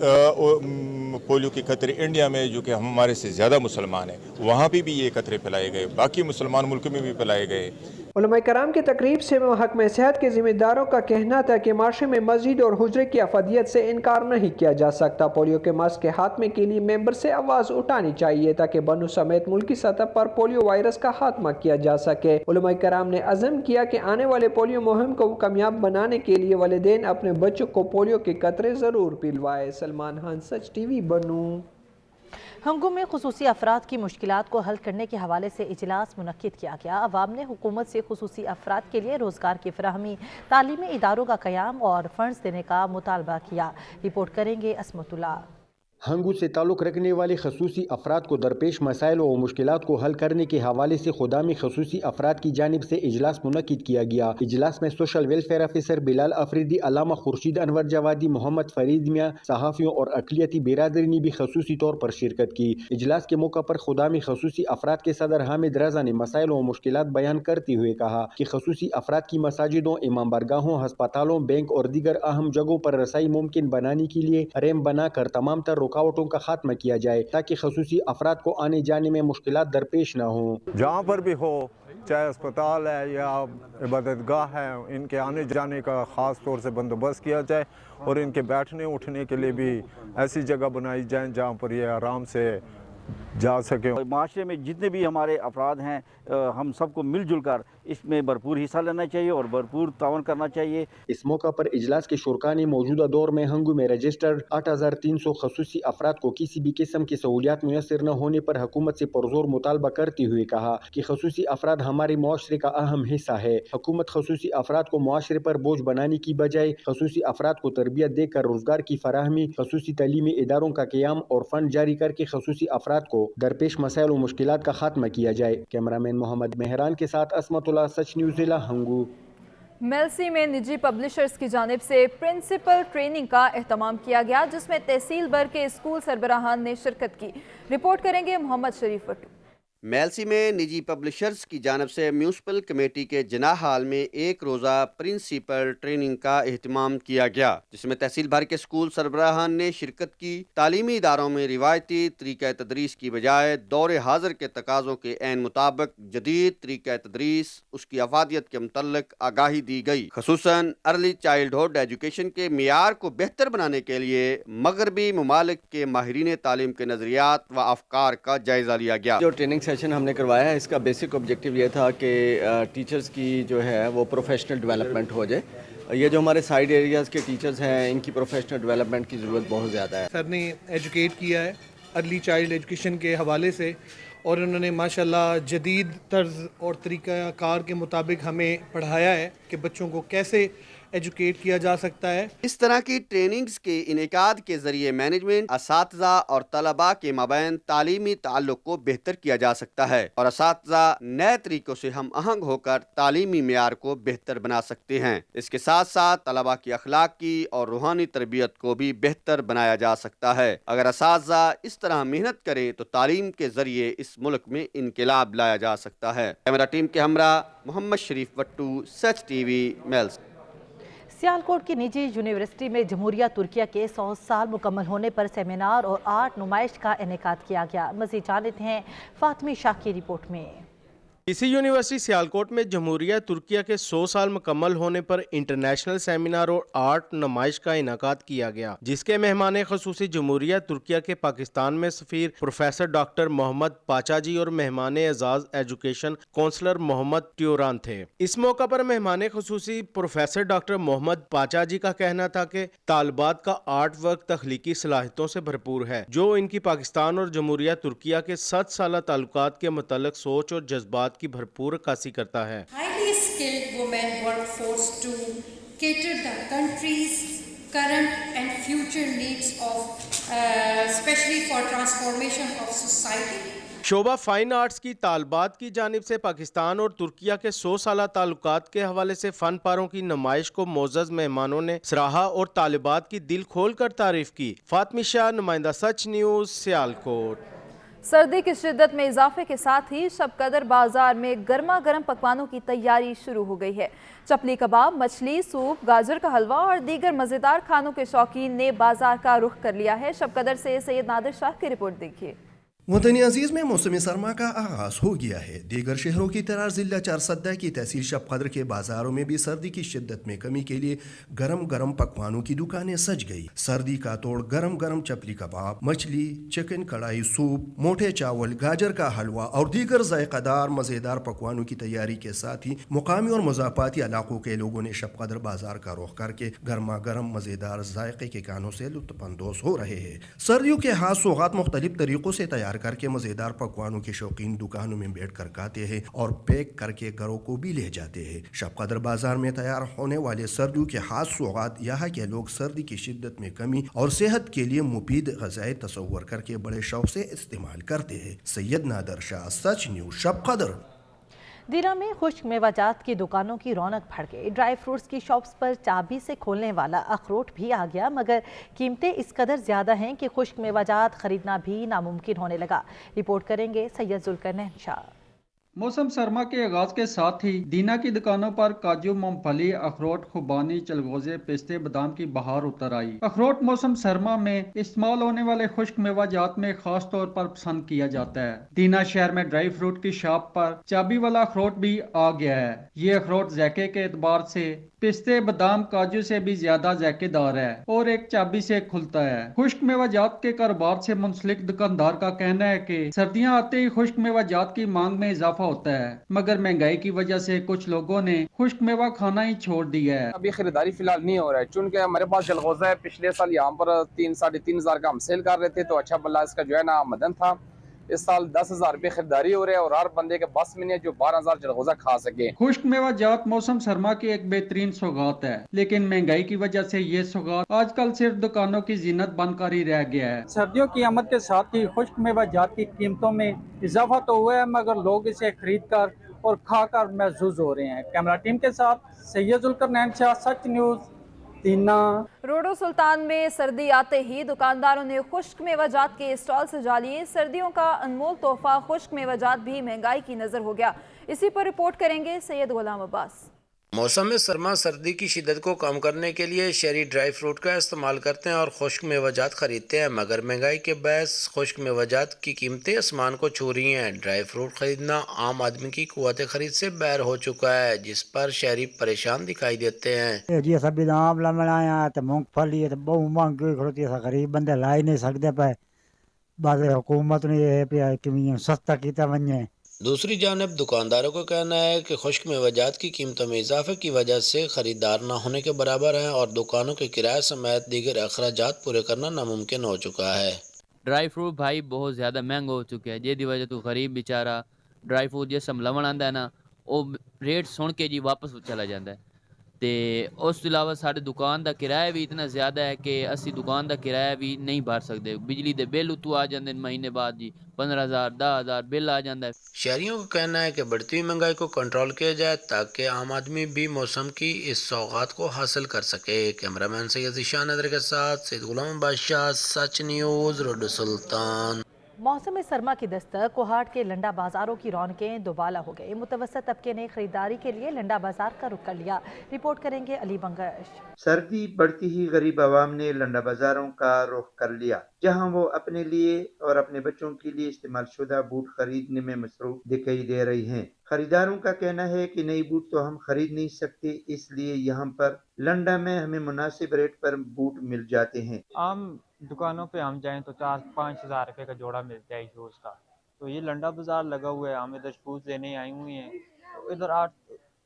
पोलियो के खतरे इंडिया में जो कि हमारे से ज़्यादा मुसलमान हैं वहाँ पे भी ये खतरे फैलाए गए, बाकी मुसलमान मुल्क में भी फैलाए गए।
उलमाए कराम की तकरीब से महकमा सेहत के जिम्मेदारों का कहना था कि माशरे में मस्जिद और हुजरे की अफदियत से इनकार नहीं किया जा सकता। पोलियो के मर्ज के खात्मे के लिए मेंबर से आवाज़ उठानी चाहिए ताकि बन्नू समेत मुल्की सतह पर पोलियो वायरस का खात्मा किया जा सके। उलमाए कराम ने अज़म किया कि आने वाले पोलियो मुहिम को कामयाब बनाने के लिए वालिदैन अपने बच्चों को पोलियो के कतरे ज़रूर पिलवाए। सलमान खान, सच टीवी, बन्नू।
हंगू में खुसूसी अफराद की मुश्किलात को हल करने के हवाले से इजलास मुनक्किद किया गया। अवाम ने हुकूमत से खुसूसी अफराद के लिए रोज़गार की फराहमी, तालीमी इदारों का क़याम और फंड्स देने का मुतालबा किया। रिपोर्ट करेंगे असमतुल्लाह।
हंगू से ताल्लुक़ रखने वाले खसूसी अफराद को दरपेश मसाइल और मुश्किलात को हल करने के हवाले से खुदामी खसूसी अफराद की जानिब से इजलास मुनक्किद किया गया। इजलास में social welfare officer Bilal Afridi, Allama Khurshid Anwar Jawadi, Mohammad Farid Mian, सहाफ़ियों और अक़लियती बिरादरी ने भी खसूसी तौर पर शिरकत की। इजलास के मौका पर खुदामी खसूसी अफराद के सदर हामिद रजा ने मसाइल और मुश्किलात बयान करते हुए कहा कि खसूसी अफराद की मसाजिदों, इमाम बारगाहों, हस्पतालों, बैंक और दीगर अहम जगहों पर रसाई मुमकिन बनाने के लिए रैंप बनाकर तमाम तर रुकावटों का खात्मा किया जाए ताकि खसूसी अफराद को आने जाने में मुश्किलात दरपेश न हो।
जहाँ पर भी हो, चाहे अस्पताल है या इबादतगाह है, इनके आने जाने का ख़ास तौर से बंदोबस्त किया जाए और इनके बैठने उठने के लिए भी ऐसी जगह बनाई जाए जहाँ पर ये आराम से जा सके।
माशरे में जितने भी हमारे अफराद हैं, हम सबको मिलजुल कर
इसमें भरपूर हिस्सा लेना चाहिए और भरपूर तावन करना चाहिए।
इस मौका पर इजलास के शुरका ने मौजूदा दौर में हंगू में रजिस्टर्ड 8300 खसूसी अफराद को किसी भी किस्म की सहूलियात मुयसर न होने पर हुकूमत से पुरजोर मुतालबा करते हुए कहा कि खसूसी अफराद हमारे मुआशरे का अहम हिस्सा है। हुकूमत खसूसी अफराद को मुआशरे पर बोझ बनाने की बजाय खसूसी अफराद को तरबियत देकर रोजगार की फराहमी, खसूसी तलीमी इदारों का क़याम और फंड जारी करके खसूसी अफराद को दरपेश मसाइल और मुश्किलात का खात्मा किया जाए। कैमरामैन मोहम्मद मेहरान के साथ असमतुल्लाह, सच न्यूज़ जिला हंगू।
मेलसी में निजी पब्लिशर्स की जानिब से प्रिंसिपल ट्रेनिंग का एहतमाम किया गया, जिसमें तहसील भर के स्कूल सरबराहान ने शिरकत की। रिपोर्ट करेंगे मोहम्मद शरीफ वट्टू।
मेलसी में निजी पब्लिशर्स की जानिब से म्यूनसिपल कमेटी के जनाह हाल में एक रोज़ा प्रिंसिपल ट्रेनिंग का एहतमाम किया गया, जिसमें तहसील भर के स्कूल सरबराहान ने शिरकत की। तालीमी इदारों में रिवायती तरीक़ा तदरीस की बजाय दौर हाज़िर के तकाज़ों के ऐन मुताबिक जदीद तरीक़ा तदरीस, उसकी अफादियत के मुतल्लिक आगाही दी गई। खसूसन अर्ली चाइल्डहुड एजुकेशन के मियार को बेहतर बनाने के लिए मगरबी ममालिक के माहिरीन तालीम के नज़रियात व अफकार का जायज़ा लिया गया।
जो ट्रेनिंग सेशन हमने करवाया है, इसका बेसिक ऑब्जेक्टिव ये था कि टीचर्स की जो है वो प्रोफेशनल डेवलपमेंट हो जाए। ये जो हमारे साइड एरियाज़ के टीचर्स हैं, इनकी प्रोफेशनल डेवलपमेंट की ज़रूरत बहुत ज़्यादा है।
सर ने एजुकेट किया है अर्ली चाइल्ड एजुकेशन के हवाले से, और उन्होंने माशाल्लाह जदीद तर्ज और तरीक़ा कार के मुताबिक हमें पढ़ाया है कि बच्चों को कैसे एजुकेट किया जा सकता है।
इस तरह की ट्रेनिंग्स के इनेकाद के जरिए मैनेजमेंट, असातिज़ा और तलबा के मबैन तालीमी ताल्लुक को बेहतर किया जा सकता है और असातिज़ा नए तरीक़ों से हम आहंग होकर तालीमी मेयार को बेहतर बना सकते हैं। इसके साथ साथ तलबा की अखलाकी और रूहानी तरबियत को भी बेहतर बनाया जा सकता है। अगर असातिज़ा इस तरह मेहनत करें तो तालीम के जरिए इस मुल्क में इनकलाब लाया जा सकता है। कैमरा टीम के हमरा मोहम्मद शरीफ वट्टू, सच टीवी, मेल्स।
सियालकोट की निजी यूनिवर्सिटी में जमहूरिया तुर्किया के 100 साल मुकम्मल होने पर सेमिनार और आर्ट नुमाइश का इनेकाद किया गया। मज़ीद जानते हैं फातमी शाह की रिपोर्ट में।
इसी यूनिवर्सिटी सियालकोट में जमहूरिया तुर्किया के 100 साल मुकम्मल होने पर इंटरनेशनल सेमिनार और आर्ट नुमाइश का इनेकाद किया गया, जिसके मेहमान खसूसी जमहूरिया तुर्किया के पाकिस्तान में सफीर प्रोफेसर डॉक्टर मोहम्मद पाचाजी और मेहमान एजाज एजुकेशन काउंसलर मोहम्मद ट्योरान थे। इस मौका पर मेहमान खसूसी प्रोफेसर डॉक्टर मोहम्मद पाचाजी का कहना था कि तालबात का आर्ट वर्क तख्लीकी सलाहियतों से भरपूर है, जो इनकी पाकिस्तान और जमहूरिया तुर्किया के 7 साला ताल्लुकात के मुतल्लिक सोच और जज्बात की भरपूर अक्कासी करता है।
Highly skilled women workforce to cater the country's current and future needs of especially for transformation of society.
शोबा फाइन आर्ट्स की तालबात की जानिब से पाकिस्तान और तुर्किया के 100 साला ताल्लुकात के हवाले से फन पारों की नुमाइश को मोअज़्ज़ज़ मेहमानों ने सराहा और तालिबात की दिल खोल कर तारीफ की। फातमी शाह, नुमाइंदा, सच न्यूज़, सियालकोट।
सर्दी की शिद्दत में इजाफे के साथ ही शब कदर बाजार में गर्मा गर्म पकवानों की तैयारी शुरू हो गई है। चपली कबाब, मछली, सूप, गाजर का हलवा और दीगर मज़ेदार खानों के शौकीन ने बाजार का रुख कर लिया है। शब कदर से सैयद नादिर शाह की रिपोर्ट देखिए।
वतन अजीज में मौसम सरमा का आगाज हो गया है। दीगर शहरों की तरह जिला चारसद्दा की तहसील शब कदर के बाजारों में भी सर्दी की शिद्दत में कमी के लिए गरम गरम पकवानों की दुकानें सज गई। सर्दी का तोड़ गरम गरम चपली कबाब, मछली, चिकन कढ़ाई सूप, मोटे चावल, गाजर का हलवा और दीगर जायकादार मजेदार पकवानों की तैयारी के साथ ही मुकामी और मुज़ाफ़ाती इलाकों के लोगों ने शब कदर बाजार का रुख करके गर्मा गर्म मजेदार जायके के खानों से लुत्फ़अंदोज़ हो रहे हैं। सर्दियों के हाथ सौगात मुख्तलिफ तरीकों से तैयार करके मजेदार पकवानों के शौकीन दुकानों में बैठकर खाते हैं और पैक करके घरों को भी ले जाते हैं। शब कदर बाजार में तैयार होने वाले सर्दियों के खास सौगात यहाँ के लोग सर्दी की शिद्दत में कमी और सेहत के लिए मुफीद ग़िज़ाएँ तसव्वुर करके बड़े शौक से इस्तेमाल करते हैं। सैयद नादिर शाह, सच न्यूज़, शब कदर।
दीरा में खुश्क मेवाजात की दुकानों की रौनक बढ़ गई। ड्राई फ्रूट्स की शॉप्स पर चाबी से खोलने वाला अखरोट भी आ गया, मगर कीमतें इस कदर ज़्यादा हैं कि खुश्क मेवाजात खरीदना भी नामुमकिन होने लगा। रिपोर्ट करेंगे सैयद जुल्करनैन शाह।
मौसम सरमा के आगाज के साथ ही दीना की दुकानों पर काजू, मूंगफली, अखरोट, खुबानी, चलगोजे, पिस्ते, बादाम की बहार उतर आई। अखरोट मौसम सरमा में इस्तेमाल होने वाले खुश्क मेवाजात में खास तौर पर पसंद किया जाता है। दीना शहर में ड्राई फ्रूट की शॉप पर चाबी वाला अखरोट भी आ गया है। ये अखरोट ज़ायके के एतबार से पिस्ते, बादाम, काजू से भी ज्यादा जायकेदार है और एक चाबी से खुलता है। खुश्क मेवाजात के कारोबार से मुंसलिक दुकानदार का कहना है कि सर्दियां आते ही खुश्क मेवाजात की मांग में इजाफा होता है, मगर महंगाई की वजह से कुछ लोगों ने खुश्क मेवा खाना ही छोड़ दिया है।
अभी खरीदारी फिलहाल नहीं हो रहा है, चूंकि हमारे पास जलगोजा है। पिछले साल यहाँ पर 3-3.5 का हम सेल कर रहे थे, तो अच्छा बल्ला इसका जो है ना आमदन था। इस साल 10,000 रुपये खरीदारी हो रहे हैं और हर बंदे के बस में नहीं है जो 12,000 जलगोजा खा सके।
खुश्क मेवा जात मौसम सरमा की एक बेहतरीन सौगात है, लेकिन महंगाई की वजह से ये सौगात आजकल सिर्फ दुकानों की जीनत बनकर ही रह गया है। सर्दियों की आमद के साथ ही खुश्क मेवा जात की कीमतों में इजाफा तो हुआ है, मगर लोग इसे खरीद कर और खाकर महसूस हो रहे हैं। कैमरा टीम के साथ सैयद जुल्करनैन शाह, सच न्यूज़, तीना।
रोडो सुल्तान में सर्दी आते ही दुकानदारों ने खुश्क मेवाजात के स्टॉल सजा लिए। सर्दियों का अनमोल तोहफा खुश्क मेवाजात भी महंगाई की नजर हो गया। इसी पर रिपोर्ट करेंगे सैयद गुलाम अब्बास।
मौसम में सरमा सर्दी की शिद्दत को कम करने के लिए शहरी ड्राई फ्रूट का इस्तेमाल करते हैं और खुश्क मेवाजात खरीदते हैं, मगर महंगाई के बायस खुश्क मेवाजात की कीमतें आसमान को छू रही हैं। ड्राई फ्रूट खरीदना आम आदमी की कुव्वत खरीद से बाहर हो चुका है, जिस पर शहरी परेशान दिखाई देते हैं।
जी अस बादाम लाया तो मूंगफली तो बहुत महंगी खड़ोती है, गरीब बंदे ला ही नहीं सकते पे। बस हुकूमत ने यह पिया कि सस्ता किया वने।
दूसरी जानब दुकानदारों का कहना है कि खुश्क मेवाजात की कीमतों में इजाफे की वजह से खरीदार न होने के बराबर हैं और दुकानों के किराए समेत दीगर अखराजात पूरे करना नामुमकिन हो चुका है।
ड्राई फ्रूट भाई बहुत ज़्यादा महंगा हो चुके हैं, जिसकी वजह तो गरीब बेचारा ड्राई फ्रूट जिस समलवन आंदा है ना, वो रेट सुन के जी वापस चला जाता है। तो उस तो इलावा साढ़े दुकान का किराया भी इतना ज़्यादा है कि असी दुकान का किराया भी नहीं भर सकते। बिजली के बिल उतू आ जाते हैं महीने बाद जी 15,000 10,000 बिल आ जाता है।
शहरियों का कहना है कि बढ़ती हुई महंगाई को कंट्रोल किया जाए ताकि आम आदमी भी मौसम की इस सौगात को हासिल कर सके। कैमरामैन सैयद ज़ीशान नदर के साथ सैयद गुलाम बादशाह, सच न्यूज़, रोड सुल्तान।
मौसम सरमा की दस्तक कोहाट के लंडा बाजारों की रौनकें दोबाला हो गई। मुतवसत तबके ने खरीदारी के लिए लंडा बाजार का रुख कर लिया। रिपोर्ट करेंगे अली बंगश।
सर्दी बढ़ती ही गरीब आवाम ने लंडा बाजारों का रुख कर लिया, जहां वो अपने लिए और अपने बच्चों के लिए इस्तेमाल शुदा बूट खरीदने में मसरूफ दिखाई दे रही हैं। खरीदारों का कहना है कि नई बूट तो हम खरीद नहीं सकते, इसलिए यहाँ पर लंडा में हमें मुनासिब रेट पर बूट मिल जाते हैं।
आम दुकानों पे हम जाएं तो 4-5 हज़ार रुपये का जोड़ा मिलता है शूज़ का, तो ये लंडा बाजार लगा हुआ है, हम इधर शूज़ लेने आई हुई हैं, तो इधर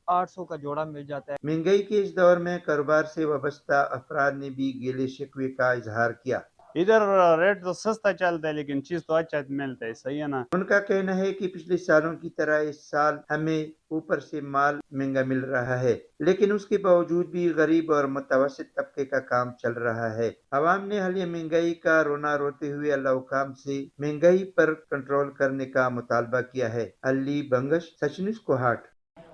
800 का जोड़ा मिल जाता है।
महंगाई के इस दौर में कारोबार से वाबस्ता अफराद ने भी गिले शिकवे का इजहार किया।
इधर रेट तो सस्ता चलता है लेकिन चीज तो अच्छा मिलता है, सही है ना।
उनका कहना है कि पिछले सालों की तरह इस साल हमें ऊपर से माल महंगा मिल रहा है, लेकिन उसके बावजूद भी गरीब और मुतवस्सित तबके का काम चल रहा है। अवाम ने हालिया महंगाई का रोना रोते हुए अल्लाह हुकाम से महंगाई पर कंट्रोल करने का मुतालबा किया है। अली बंगश, सच न्यूज़, कोहाट।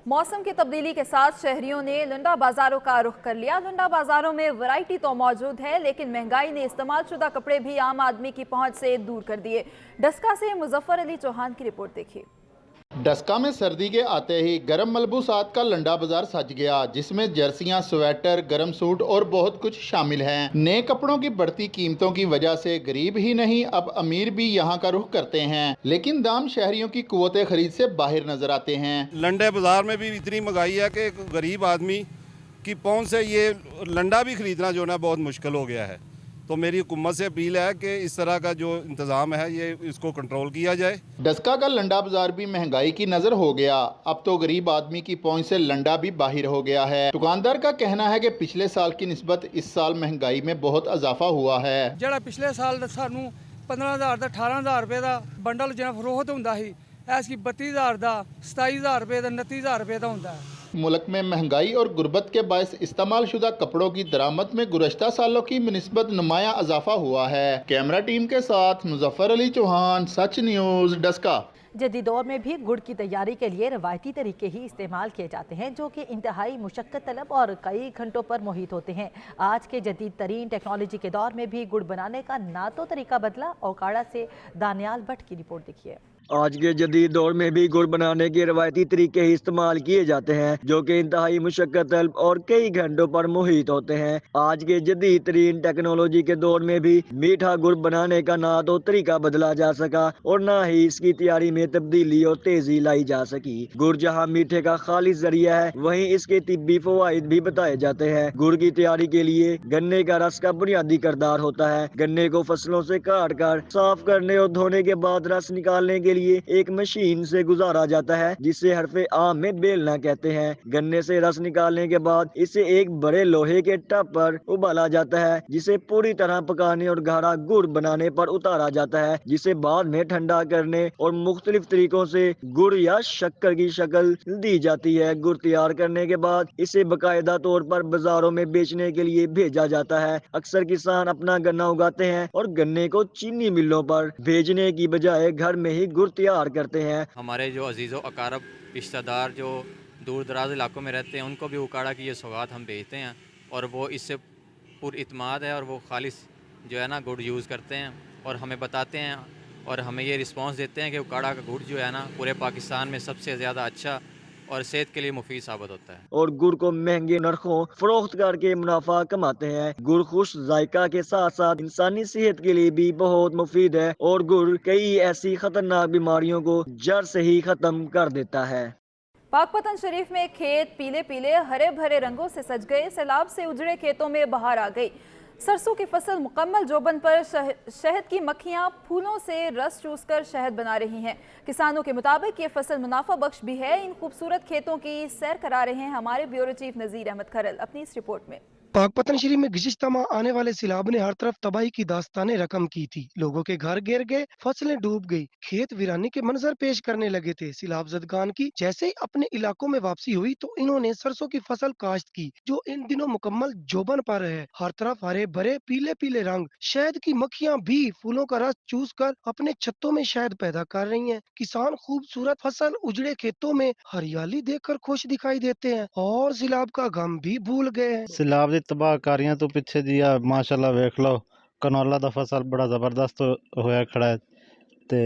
मौसम की तब्दीली के साथ शहरियों ने लंडा बाजारों का रुख कर लिया। लंडा बाजारों में वैरायटी तो मौजूद है, लेकिन महंगाई ने इस्तेमाल शुदा कपड़े भी आम आदमी की पहुंच से दूर कर दिए। डस्का से मुजफ्फर अली चौहान की रिपोर्ट देखिए।
डस्का में सर्दी के आते ही गर्म मलबूसात का लंडा बाजार सज गया, जिसमें जर्सियां, स्वेटर, गर्म सूट और बहुत कुछ शामिल हैं। नए कपड़ों की बढ़ती कीमतों की वजह से गरीब ही नहीं अब अमीर भी यहां का रुख करते हैं, लेकिन दाम शहरियों की कुव्वत खरीद से बाहर नजर आते हैं।
लंडे बाजार में भी इतनी महंगाई है कि गरीब आदमी की पहुंच से ये लंडा भी खरीदना जो है बहुत मुश्किल हो गया है। तो मेरी हुकूमत से अपील है कि इस तरह का जो इंतज़ाम है ये इसको कंट्रोल किया जाए।
डस्का का लंडा बाजार भी महंगाई की नजर हो गया, अब तो गरीब आदमी की पहुंच से लंडा भी बाहर हो गया है। दुकानदार का कहना है कि पिछले साल की निस्बत इस साल महंगाई में बहुत इजाफा हुआ है।
ਜਿਹੜਾ पिछले साल सानू 15,000 ਦਾ 18,000 रुपए ਦਾ ਬੰਡਲ ਜਿਹਾ ਫਰੋਖਤ ਹੁੰਦਾ ਸੀ, ਐਸਕੀ 32,000 ਦਾ 27,000 रुपए ਦਾ 29,000 रुपए ਦਾ ਹੁੰਦਾ है।
मुल्क में महंगाई और गुर्बत के बायस इस्तेमाल शुदा कपड़ों की दरामद में गुज़श्ता सालों की निस्बत नुमाया इजाफा हुआ है। कैमरा टीम के साथ मुजफ्फर अली चौहान, सच न्यूज़, डस्का।
जदीद दौर में भी गुड़ की तैयारी के लिए रवायती तरीके ही इस्तेमाल किए जाते हैं, जो कि इंतहाई मुशक्कत तलब और कई घंटों पर मुहित होते हैं। आज के जदीद तरीन टेक्नोलॉजी के दौर में भी गुड़ बनाने का ना तो तरीका बदला। औकाड़ा से दानियाल भट्ट की रिपोर्ट देखिए।
आज के जदीद दौर में भी गुड़ बनाने के रवायती तरीके ही इस्तेमाल किए जाते हैं, जो कि इंतहाई मुशक्कत तलब और कई घंटों पर मुहित होते हैं। आज के जदीद तरीन टेक्नोलॉजी के दौर में भी मीठा गुड़ बनाने का ना तो तरीका बदला जा सका और ना ही इसकी तैयारी में तब्दीली और तेजी लाई जा सकी। गुड़ जहाँ मीठे का खालिस जरिया है, वहीं इसके तिब्बी फवाइद भी बताए जाते हैं। गुड़ की तैयारी के लिए गन्ने का रस का बुनियादी किरदार होता है। गन्ने को फसलों से काट कर साफ करने और धोने के बाद रस निकालने के लिए एक मशीन से गुजारा जाता है जिसे हरफ आम में बेलना कहते हैं। गन्ने से रस निकालने के बाद इसे एक बड़े लोहे के टब पर उबाला जाता है जिसे पूरी तरह पकाने और गाढ़ा गुड़ बनाने पर उतारा जाता है, जिसे बाद में ठंडा करने और मुख्तलिफ तरीकों से गुड़ या शक्कर की शक्ल दी जाती है। गुड़ तैयार करने के बाद इसे बाकायदा तौर पर बाजारों में बेचने के लिए भेजा जाता है। अक्सर किसान अपना गन्ना उगाते हैं और गन्ने को चीनी मिलों पर भेजने की बजाय घर में ही गुड़ तैयार करते हैं।
हमारे जो अजीज़ो अकारब रिश्तेदार जो दूर दराज इलाकों में रहते हैं उनको भी उकाड़ा की ये सौगात हम भेजते हैं और वो इससे पुरइत्माद है और वो खालिस जो है ना गुड़ यूज़ करते हैं और हमें बताते हैं और हमें ये रिस्पांस देते हैं कि उकाड़ा का गुड़ जो है ना पूरे पाकिस्तान में सबसे ज़्यादा अच्छा और सेहत के लिए मुफीद साबित होता है।
और गुड़ को महंगे नरखों फरोख्त करके मुनाफा कमाते हैं। गुड़ खुश जायका के साथ साथ इंसानी सेहत के लिए भी बहुत मुफीद है और गुड़ कई ऐसी खतरनाक बीमारियों को जड़ से ही खत्म कर देता है।
पाकपतन शरीफ में खेत पीले पीले हरे भरे रंगों से सज गए। सैलाब से उजड़े खेतों में बहार आ गई। सरसों की फसल मुकम्मल जोबन पर शहद की मक्खियां फूलों से रस चूसकर शहद बना रही हैं। किसानों के मुताबिक ये फसल मुनाफा बख्श भी है। इन खूबसूरत खेतों की सैर करा रहे हैं हमारे ब्यूरो चीफ नजीर अहमद खरल अपनी इस रिपोर्ट में।
पाकपतन शरीफ में गुज़िश्ता माह आने वाले सैलाब ने हर तरफ तबाही की दास्तानें रकम की थी। लोगों के घर गिर गए, फसलें डूब गई, खेत वीरानी के मंजर पेश करने लगे थे। सैलाब ज़दगान की जैसे ही अपने इलाकों में वापसी हुई तो इन्होंने सरसों की फसल काश्त की जो इन दिनों मुकम्मल जोबन पर है। हर तरफ हरे भरे पीले पीले रंग। शहद की मक्खियां भी फूलों का रस चूस कर अपने छत्तों में शहद पैदा कर रही हैं। किसान खूबसूरत फसल उजड़े खेतों में हरियाली देखकर खुश दिखाई देते हैं और सैलाब का गम भी भूल गए हैं।
सैलाब दी तबाहकारियां तो पिछे जी माशाल्लाह वेख लो कनौला दा फसल बड़ा जबरदस्त होया खड़ा है ते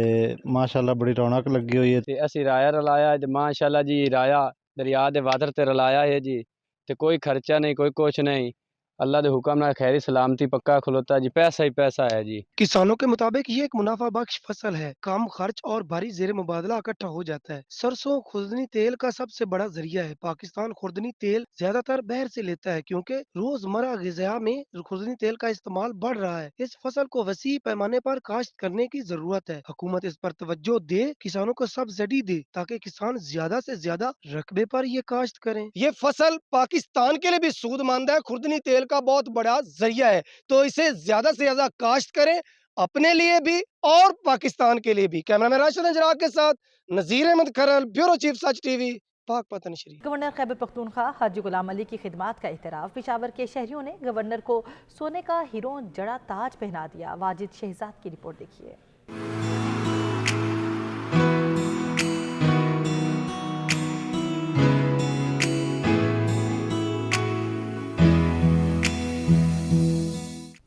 माशाल्लाह बड़ी रौनक लगी हुई है।
ते असी राया रलाया है माशाल्लाह जी, राया दरिया दे वादर ते रलाया है जी ते कोई खर्चा नहीं कोई कुछ नहीं, अल्लाह दे हुक्म नाल खैरी सलामती पक्का खलोता जी, पैसा ही पैसा है जी।
किसानों के मुताबिक ये एक मुनाफा बख्श फसल है। कम खर्च और भारी जेर मुबादला इकट्ठा हो जाता है। सरसों खुर्दनी तेल का सबसे बड़ा जरिया है। पाकिस्तान खुर्दनी तेल ज्यादातर बहर से लेता है क्योंकि रोजमर्रा ग़िज़ा में खुर्दनी तेल का इस्तेमाल बढ़ रहा है। इस फसल को वसी पैमाने पर काश्त करने की जरूरत है। हुकूमत इस पर तवज्जो दे, किसानों को सब्सिडी दे ताकि किसान ज्यादा से ज्यादा रकबे पर ये काश्त करें। ये फसल पाकिस्तान के लिए भी सूदमंद है। खुर्दनी तेल का बहुत बड़ा जरिया है तो इसे ज्यादा से ज्यादा काश्त करें, अपने लिए भी और पाकिस्तान के लिए भी। कैमरामैन राशिद अंजरा के साथ नजीर अहमद खरल, ब्यूरो चीफ सच टीवी, पाकपतन शरीफ।
गवर्नर खैबर पख्तूनख्वा हाजी गुलाम अली की खिदमात का एतराफ़। पेशावर के शहरियों ने गवर्नर को सोने का हीरो जड़ा ताज पहना दिया। वाजिद शहजाद की रिपोर्ट देखिए।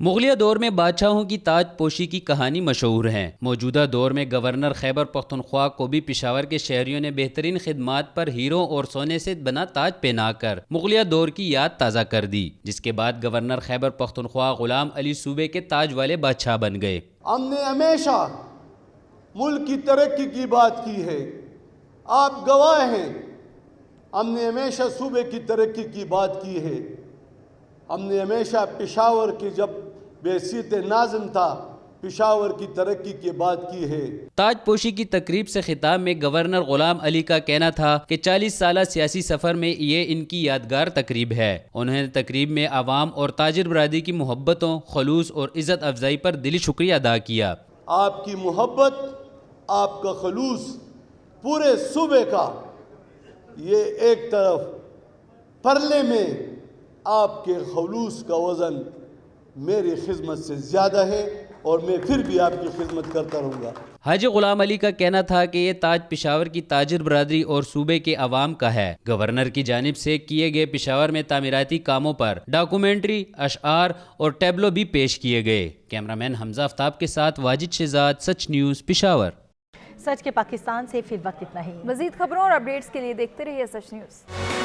मुगलिया दौर में बादशाहों की ताज पोशी की कहानी मशहूर है। मौजूदा दौर में गवर्नर खैबर पख्तूनख्वा को भी पेशावर के शहरियों ने बेहतरीन खिदमात पर हीरो और सोने से बना ताज पहनाकर मुगलिया दौर की याद ताज़ा कर दी, जिसके बाद गवर्नर खैबर पख्तूनख्वा गुलाम अली सूबे के ताज वाले बादशाह बन गए।
हमने हमेशा मुल्क की तरक्की की बात की है, आप गवाह हैं। हमने हमेशा सूबे की तरक्की की बात की है। हमने हमेशा पेशावर की जब बेहसियत नाज़िम था पेशावर की तरक्की की बात की है।
ताज पोशी की तकरीब से खिताब में गवर्नर गुलाम अली का कहना था कि 40 साल सियासी सफर में ये इनकी यादगार तकरीब है। उन्होंने तकरीब में आवाम और ताजिर बरादरी की मोहब्बतों, खलूस और इज़्ज़त अफजाई पर दिली शुक्रिया अदा किया।
आपकी मोहब्बत, आपका खलूस पूरे सूबे का, ये एक तरफ परले में आपके खलूस का वज़न मेरी खिदमत से ज़्यादा है और मैं फिर भी आपकी खिदमत करता रहूँगा।
हाजी गुलाम अली का कहना था कि ये ताज पेशावर की ताजिर बरादरी और सूबे के अवाम का है। गवर्नर की जानिब से किए गए पेशावर में तामीराती कामों पर डॉक्यूमेंट्री, अशआर और टैबलो भी पेश किए गए। कैमरामैन हमजा आफ्ताब के साथ वाजिद शहजाद, सच न्यूज़, पेशावर।
सच के पाकिस्तान से फिर वक्त इतना ही।
मज़ीद खबरों और अपडेट्स के लिए देखते रहिए सच न्यूज़।